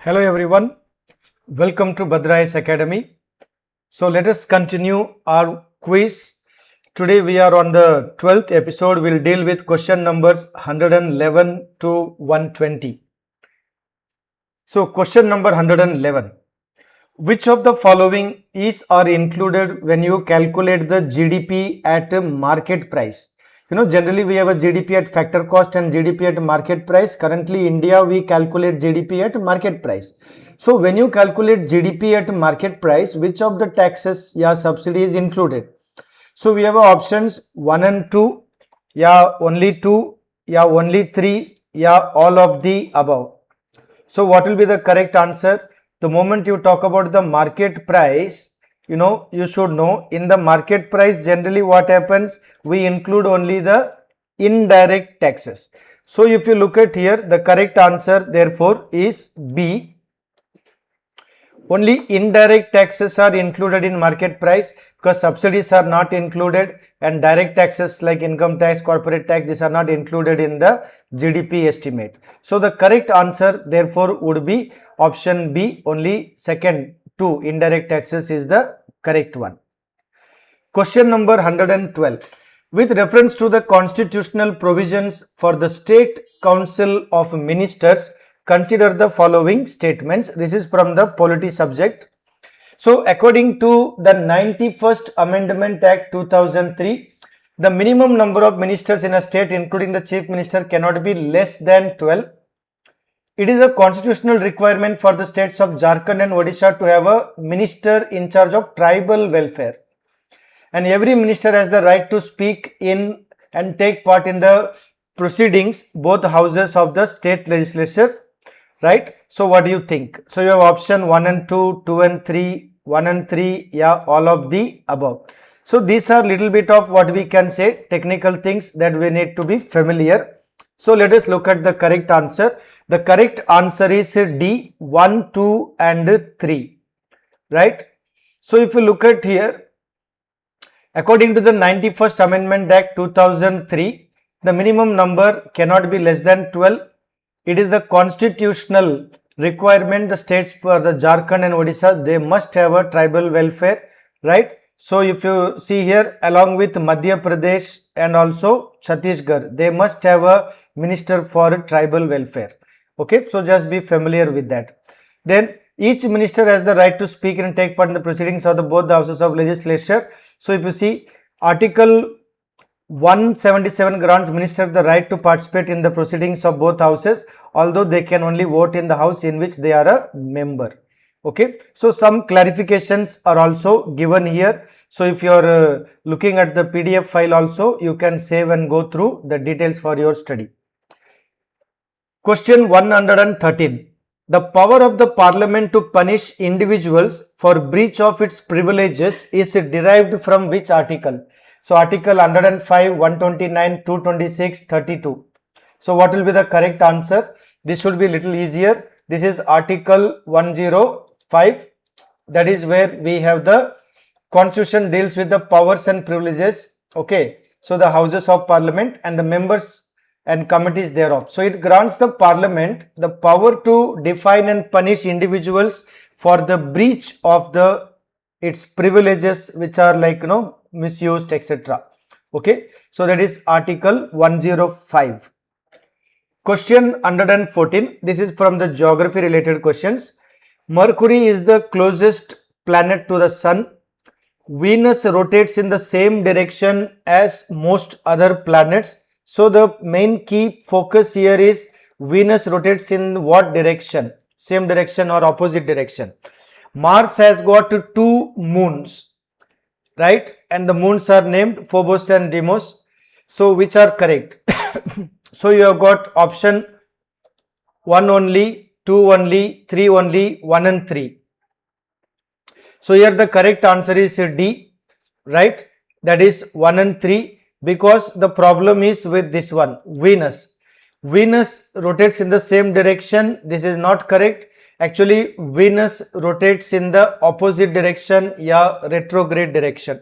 Hello everyone, welcome to Bhadra IAS Academy. So let us continue our quiz. Today we are on the 12th episode. We'll deal with question numbers 111 to 120. So question number 111. Which of the following is or included when you calculate the GDP at a market price? Generally we have a GDP at factor cost and GDP at market price. Currently India, we calculate GDP at market price. So when you calculate GDP at market price, which of the taxes या subsidy is included? So we have options 1 and 2, या only 2, या only 3, या all of the above. So what will be the correct answer? The moment you talk about the market price, you should know in the market price generally what happens, we include only the indirect taxes. So if you look at here, the correct answer therefore is B. Only indirect taxes are included in market price because subsidies are not included, and direct taxes like income tax, corporate tax, these are not included in the GDP estimate. So the correct answer therefore would be option B. Only second two indirect taxes is the correct one. Question number 112. With reference to the constitutional provisions for the State Council of Ministers, consider the following statements. This is from the polity subject. So according to the 91st Amendment Act 2003, the minimum number of ministers in a state including the chief minister cannot be less than 12. It is a constitutional requirement for the states of Jharkhand and Odisha to have a minister in charge of tribal welfare. And every minister has the right to speak in and take part in the proceedings, both houses of the state legislature, right? So what do you think? So you have option 1 and 2, 2 and 3, 1 and 3, yeah, all of the above. So these are little bit of what we can say technical things that we need to be familiar. So let us look at the correct answer. The correct answer is D, 1, 2 and 3, right? So if you look at here, according to the 91st Amendment Act 2003, the minimum number cannot be less than 12. It is the constitutional requirement. The states for the Jharkhand and Odisha, they must have a tribal welfare, right? So if you see here, along with Madhya Pradesh and also Chhattisgarh, they must have a minister for tribal welfare. Okay, so just be familiar with that. Then each minister has the right to speak and take part in the proceedings of both the houses of legislature. So if you see, Article 177 grants minister the right to participate in the proceedings of both houses, although they can only vote in the house in which they are a member. Okay, so some clarifications are also given here. So if you are looking at the PDF file also, you can save and go through the details for your study. Question 113. The power of the parliament to punish individuals for breach of its privileges is derived from which article? So article 105, 129, 226, 32. So what will be the correct answer? This should be little easier. This is article 105. That is where we have the constitution deals with the powers and privileges. Okay. So the houses of parliament and the members and committees thereof. So it grants the parliament the power to define and punish individuals for the breach of its privileges, which are like misused, etc. Okay, so that is article 105. Question 114. This is from the geography related questions. Mercury is the closest planet to the sun. Venus rotates in the same direction as most other planets. So the main key focus here is Venus rotates in what direction? Same direction or opposite direction. Mars has got 2 moons, right? And the moons are named Phobos and Deimos. So which are correct? So you have got option 1 only, 2 only, 3 only, 1 and 3. So here the correct answer is D, right? That is 1 and 3. Because the problem is with this one, Venus. Venus rotates in the same direction. This is not correct. Actually, Venus rotates in the opposite direction, yeah, retrograde direction.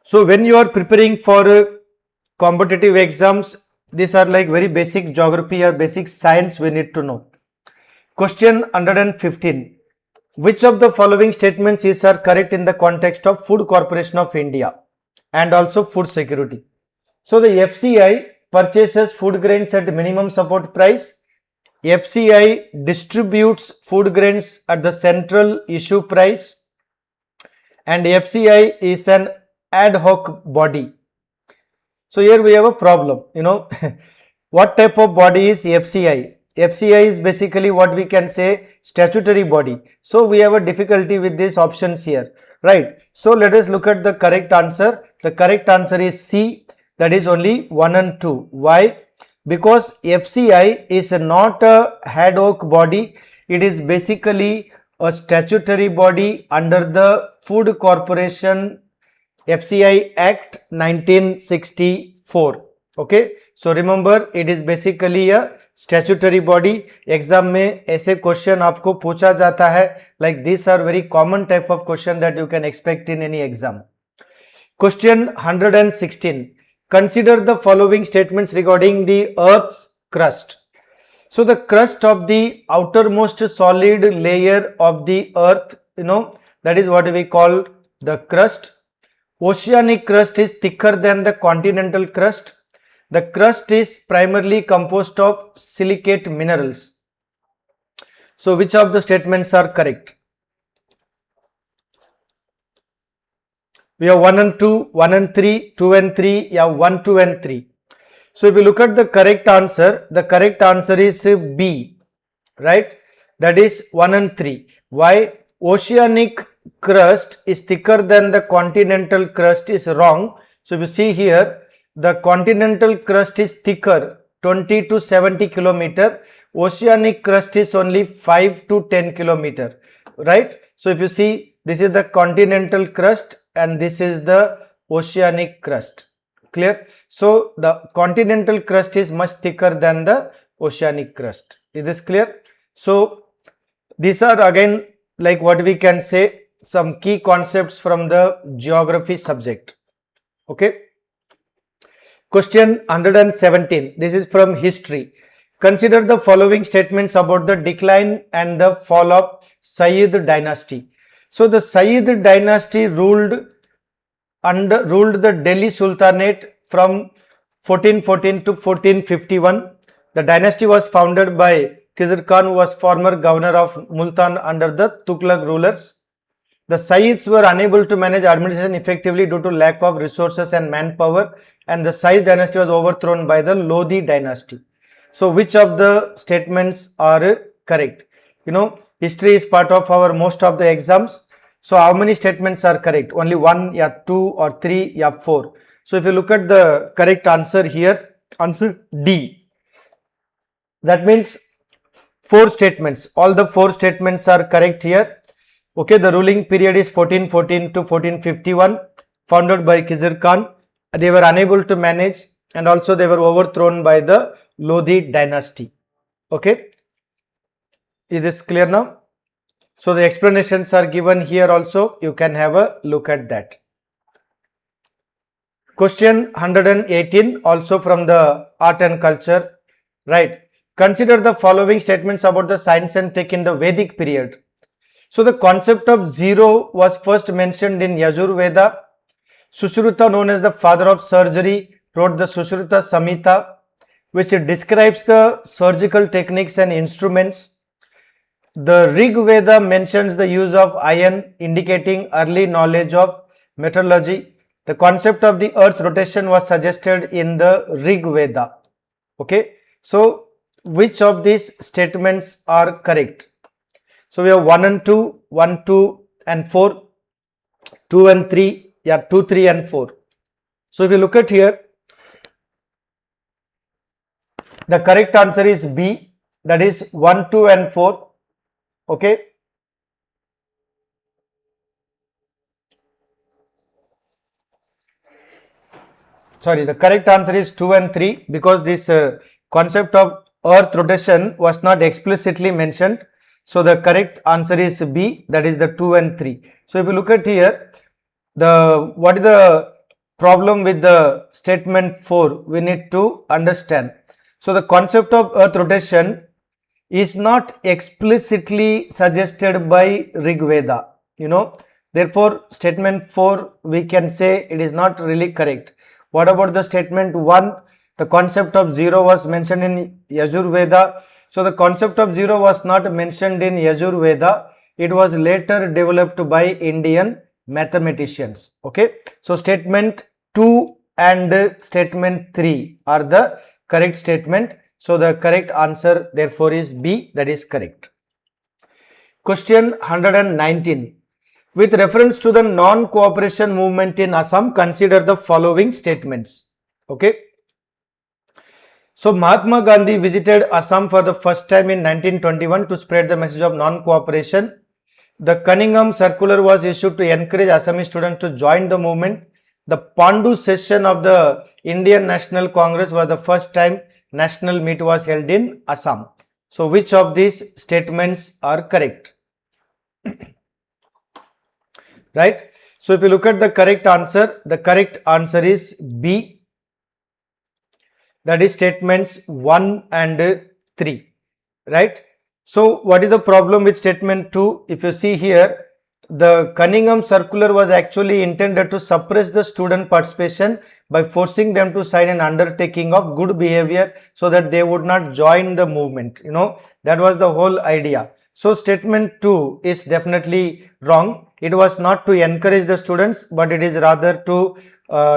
So when you are preparing for competitive exams, These are like very basic geography or basic science we need to know. Question 115. Which of the following statements are correct in the context of Food Corporation of India and also food security? So the FCI purchases food grains at minimum support price. FCI distributes food grains at the central issue price, and FCI is an ad hoc body. So here we have a problem, what type of body is FCI? FCI is basically what we can say statutory body. So we have a difficulty with these options here, right? So let us look at the correct answer. The correct answer is C, that is only 1 and 2. Why? Because FCI is not a ad hoc body. It is basically a statutory body under the Food Corporation FCI Act 1964. Okay, so remember it is basically a statutory body. Exam में ऐसे question आपको पूछा जाता है, like these are very common type of question that you can expect in any exam. Question 116. Consider the following statements regarding the Earth's crust. So the crust of the outermost solid layer of the Earth, that is what we call the crust. Oceanic crust is thicker than the continental crust. The crust is primarily composed of silicate minerals. So which of the statements are correct? We have 1 and 2, 1 and 3, 2 and 3, yeah, 1, 2 and 3. So if you look at the correct answer is B, right? That is 1 and 3. Why? Oceanic crust is thicker than the continental crust is wrong. So if you see here, the continental crust is thicker, 20 to 70 kilometer. Oceanic crust is only 5 to 10 kilometer, right? So if you see, this is the continental crust and this is the oceanic crust. Clear? So the continental crust is much thicker than the oceanic crust. Is this clear? So these are again like what we can say some key concepts from the geography subject. Okay. Question 117. This is from history. Consider the following statements about the decline and the fall of Sayyid dynasty. So the Sayyid dynasty ruled the Delhi Sultanate from 1414 to 1451. The dynasty was founded by Khizr Khan, who was former governor of Multan under the Tughlaq rulers. The Sayyids were unable to manage administration effectively due to lack of resources and manpower, and the Sayyid dynasty was overthrown by the Lodi dynasty. So which of the statements are correct? History is part of our most of the exams. So how many statements are correct? Only 1, yeah, 2 or 3, yeah, 4. So if you look at the correct answer here, answer D. That means 4 statements. All the 4 statements are correct here. Okay, the ruling period is 1414 to 1451, founded by Khizr Khan. They were unable to manage and also they were overthrown by the Lodi dynasty. Okay, is this clear now? So the explanations are given here also. You can have a look at that. Question 118, also from the art and culture, right? Consider the following statements about the science and tech in the Vedic period. So the concept of zero was first mentioned in Yajurveda. Sushruta, known as the father of surgery, wrote the Sushruta Samhita, which describes the surgical techniques and instruments. The Rig Veda mentions the use of iron, indicating early knowledge of metallurgy. The concept of the earth's rotation was suggested in the Rig Veda. Okay, so which of these statements are correct? So we have 1 and 2, 1, 2 and 4, 2 and 3, yeah, 2, 3 and 4. So if you look at here, the correct answer is B, that is 1, 2 and 4. Okay. Sorry, the correct answer is 2 and 3 because this concept of earth rotation was not explicitly mentioned. So the correct answer is B, that is the 2 and 3. So if you look at here, what is the problem with the statement 4 we need to understand. So the concept of earth rotation is not explicitly suggested by Rig Veda, therefore statement 4 we can say it is not really correct. What about the statement 1? The concept of zero was mentioned in Yajur Veda. So the concept of zero was not mentioned in Yajur Veda. It was later developed by Indian mathematicians. Okay. So statement 2 and statement 3 are the correct statement. So the correct answer therefore is B, that is correct. Question 119. With reference to the non-cooperation movement in Assam, consider the following statements. Okay. So Mahatma Gandhi visited Assam for the first time in 1921 to spread the message of non-cooperation. The Cunningham Circular was issued to encourage Assamese students to join the movement. The Pandu session of the Indian National Congress was the first time national meet was held in Assam. So which of these statements are correct? Right? So if you look at the correct answer is B, that is statements 1 and 3, right? So what is the problem with statement 2? If you see here, the Cunningham Circular was actually intended to suppress the student participation by forcing them to sign an undertaking of good behavior so that they would not join the movement. That was the whole idea. So statement 2 is definitely wrong. It was not to encourage the students, but it is rather to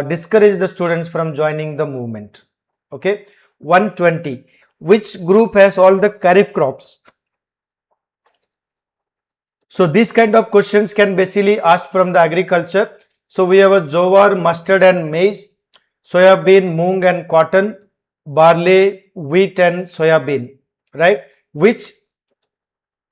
discourage the students from joining the movement. Okay. 120. Which group has all the kharif crops? So these kind of questions can basically asked from the agriculture. So we have a jowar, mustard and maize, soya bean, moong and cotton, barley, wheat and soya bean, right? Which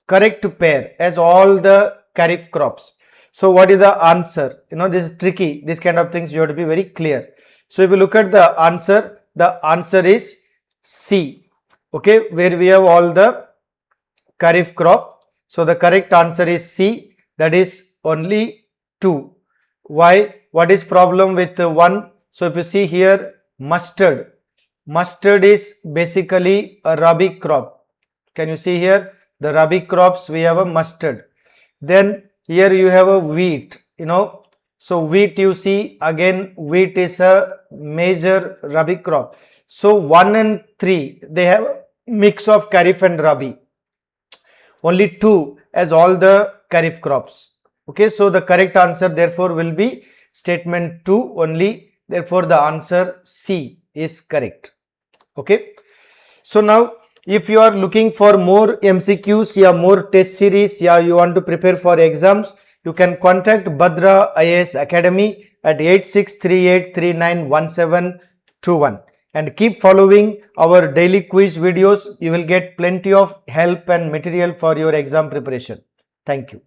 correct pair has all the kharif crops? So what is the answer? This is tricky. These kind of things you have to be very clear. So if you look at the answer is C, okay, where we have all the kharif crop. So the correct answer is C, that is only 2. Why? What is problem with 1? So if you see here, mustard is basically a rabi crop. Can you see here? The rabi crops, we have a mustard. Then here you have a wheat, So wheat, you see, again wheat is a major rabi crop. So 1 and 3, they have a mix of kharif and rabi. Only 2 as all the kharif crops. Okay, so the correct answer therefore will be statement 2 only. Therefore the answer C is correct. Okay. So now if you are looking for more MCQs, more test series, you want to prepare for exams, you can contact Bhadra IAS Academy at 8638391721 and keep following our daily quiz videos. You will get plenty of help and material for your exam preparation. Thank you.